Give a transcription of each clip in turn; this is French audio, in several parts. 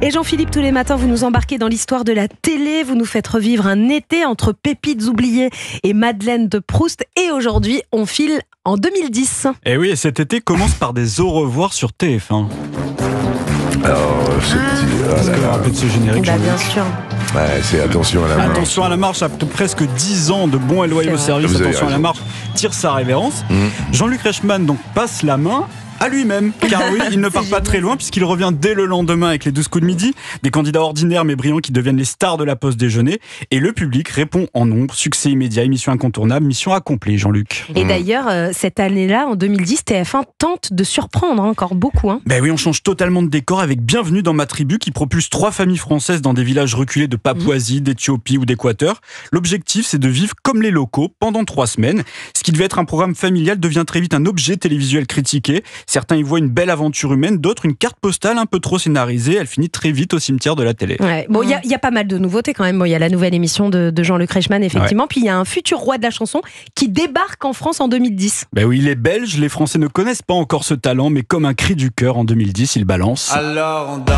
Et Jean-Philippe, tous les matins, vous nous embarquez dans l'histoire de la télé, vous nous faites revivre un été entre Pépites oubliées et Madeleine de Proust. Et aujourd'hui, on file en 2010. Et oui, et cet été commence par des au revoir sur TF1. Alors, Est-ce que vous vous rappelez de ce générique, Bah, Jean-Luc ? bien sûr. ouais, c'est attention à la main. Attention à la marche, après presque 10 ans de bons et loyaux C'est services, Vous avez attention à la raison. marche, tire sa révérence. Jean-Luc Reichmann donc passe la main à lui-même, car oui, il ne part pas très loin puisqu'il revient dès le lendemain avec les 12 coups de midi, des candidats ordinaires mais brillants qui deviennent les stars de la pause déjeuner, et le public répond en nombre, succès immédiat, émission incontournable, mission accomplie, Jean-Luc. Et d'ailleurs, cette année-là, en 2010, TF1 tente de surprendre encore beaucoup. Ben oui, on change totalement de décor avec Bienvenue dans ma tribu qui propulse 3 familles françaises dans des villages reculés de Papouasie, d'Éthiopie ou d'Équateur. L'objectif, c'est de vivre comme les locaux pendant 3 semaines. Ce qui devait être un programme familial devient très vite un objet télévisuel critiqué. Certains y voient une belle aventure humaine, d'autres une carte postale un peu trop scénarisée. Elle finit très vite au cimetière de la télé. Ouais. Bon, il y a pas mal de nouveautés quand même. Bon, il y a la nouvelle émission de Jean-Luc Reichmann, effectivement. Puis il y a un futur roi de la chanson qui débarque en France en 2010. Ben oui, les Belges, les Français ne connaissent pas encore ce talent, mais comme un cri du cœur en 2010, ils balancent. Alors on danse.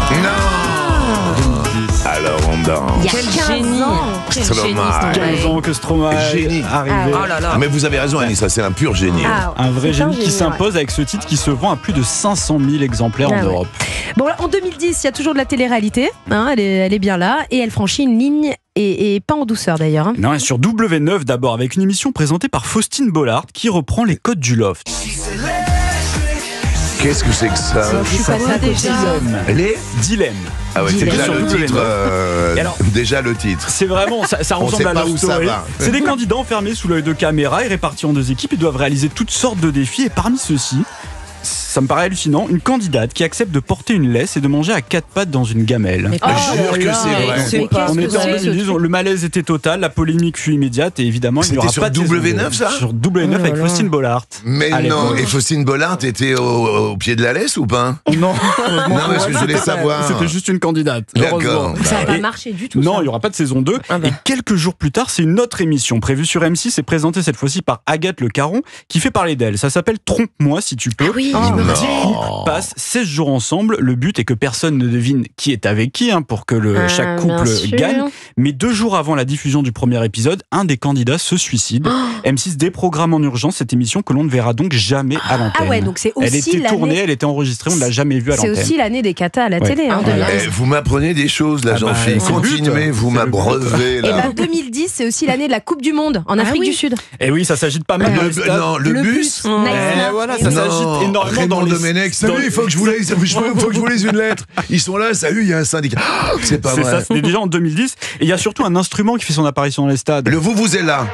Alors on danse. Il y a 15 ans. Stromae. 15 ans que Stromae Génie. est arrivé. Ah, oh là là. Ah, mais vous avez raison, Anissa, c'est un pur génie. Ah, Un vrai c'est génie qui génie, s'impose avec ce titre qui se vend à plus de 500 000 exemplaires Ah en ouais. Europe. Bon, là, en 2010, il y a toujours de la télé-réalité. Elle est bien là. Et elle franchit une ligne, et pas en douceur d'ailleurs. Non, et sur W9 d'abord, avec une émission présentée par Faustine Bollard qui reprend les codes du loft. Qu'est-ce que c'est que ça? Je suis passée déjà. Les Dilemme. Ah ouais, c'est Dilemme. déjà Sur le W9. titre. Et alors, Déjà le titre. c'est vraiment, ça On ressemble sait à pas Love où ça Story. va. C'est des candidats enfermés sous l'œil de caméra et répartis en 2 équipes. Ils doivent réaliser toutes sortes de défis. Et parmi ceux-ci, ça me paraît hallucinant, une candidate qui accepte de porter une laisse et de manger à 4 pattes dans une gamelle. Mais Je jure que c'est vrai. On était en 2010, le malaise était total, la polémique fut immédiate et évidemment il n'y aura C'était pas de sur saison W9 deux. ça Sur W9 avec Faustine Bollard. Mais À non, l'époque. et Faustine Bollard était au pied de la laisse ou pas? Non, Non, parce que je voulais savoir. C'était juste une candidate. D'accord. Heureusement. Ça n'a pas Et- marché du tout. Non, ça. il n'y aura pas de saison 2. Ah bah. Et quelques jours plus tard, c'est une autre émission prévue sur M6 et présentée cette fois-ci par Agathe Le Caron qui fait parler d'elle. Ça s'appelle Trompe-moi si tu peux. Ah oui, Oh, je me non. rappelle. Passent 16 jours ensemble. Le but est que personne ne devine qui est avec qui pour que chaque couple bien sûr. gagne. Mais 2 jours avant la diffusion du premier épisode, un des candidats se suicide. M6 déprogramme en urgence cette émission que l'on ne verra donc jamais à l'antenne. Ah ouais, donc c'est Elle aussi était tournée, l'année. elle était enregistrée, on ne l'a jamais vue à C'est l'antenne. aussi l'année des catas à la Ouais. télé. Ah, 2010. voilà. Vous m'apprenez des choses là, Ah bah, Jean-Philippe. c'est le but. Continuez, vous C'est le but. m'abreuvez Et là. ben 2010, c'est aussi l'année de la Coupe du Monde en Afrique du Sud. Et oui, ça s'agite pas mal dans les stades. Non, le bus. Nice. Et voilà, ça s'agite énormément dans Raymond les... Domenech, dans- salut, il faut que je vous lise une lettre. Ils sont là, salut, il y a un syndicat. Ah, c'est pas C'est ça, vrai. c'était déjà en 2010. Et il y a surtout un instrument qui fait son apparition dans les stades. Le vous êtes là.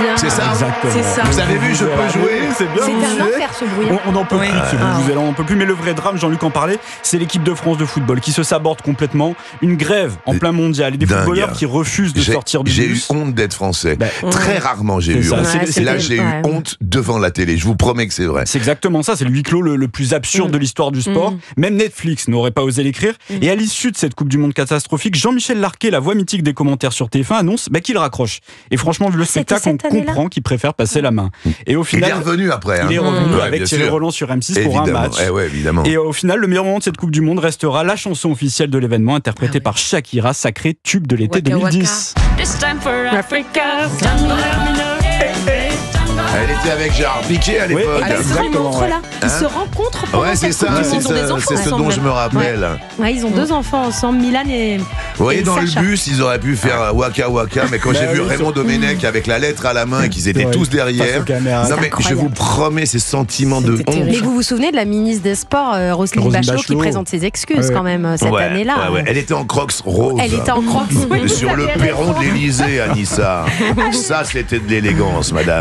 Bien. C'est ça. Exactement. C'est ça. Vous avez vu, je peux jouer. C'est bien. C'est vous un jouez. enfer ce bruit. On n'en peut plus de ce vous allez, on n'en peut plus. Mais le vrai drame, Jean-Luc en parlait, c'est l'équipe de France de football qui se saborde complètement. Une grève en plein mondial et des Dingue. footballeurs qui refusent de sortir du J'ai eu bus. honte d'être français. Bah, Très rarement j'ai c'est eu ça. honte. Ouais, c'était- Là, j'ai eu ouais. honte devant la télé. Je vous promets que c'est vrai. C'est exactement ça, c'est le huis clos le plus absurde de l'histoire du sport. Même Netflix n'aurait pas osé l'écrire. Et à l'issue de cette Coupe du Monde catastrophique, Jean-Michel Larquet, la voix mythique des commentaires sur TF1, annonce qu'il raccroche. Et franchement, vu le C'était spectacle, on cette année-là comprend qu'il préfère passer la main. Et au Il final, est revenu après. il est revenu Ouais, avec bien Thierry sûr. Roland sur M6 pour un Évidemment. match. Eh ouais, évidemment. Et au final, le meilleur moment de cette Coupe du Monde restera la chanson officielle de l'événement, interprétée par Shakira, sacré tube de l'été Waka 2010. This time for Africa. Stand by, let me know. Elle était avec Gérard Piquet à l'époque. Et ben, ils se Exactement, rencontrent ouais. là. Ils se rencontrent pendant Ouais, c'est cette Coupe ça, du Monde. Ils ont des enfants c'est ce ensemble. dont je me rappelle. Ouais, ils ont 2 enfants ensemble, Milan et. Vous voyez, et dans Sacha. le bus, ils auraient pu faire Waka Waka, mais quand j'ai vu oui, Raymond Domenech avec la lettre à la main et qu'ils étaient Ouais, tous face derrière, aux caméras. non mais je incroyable. vous promets ces sentiments de C'était honte. Mais vous vous souvenez de la ministre des Sports, Roselyne Roselyne Bachelot, qui Bachelot. présente ses excuses Ouais. quand même cette Ouais, année-là. ouais, ouais. Elle était en Crocs rose. Elle était en crocs. Sur le perron de l'Élysée, Anissa. Ça, c'était de l'élégance, madame.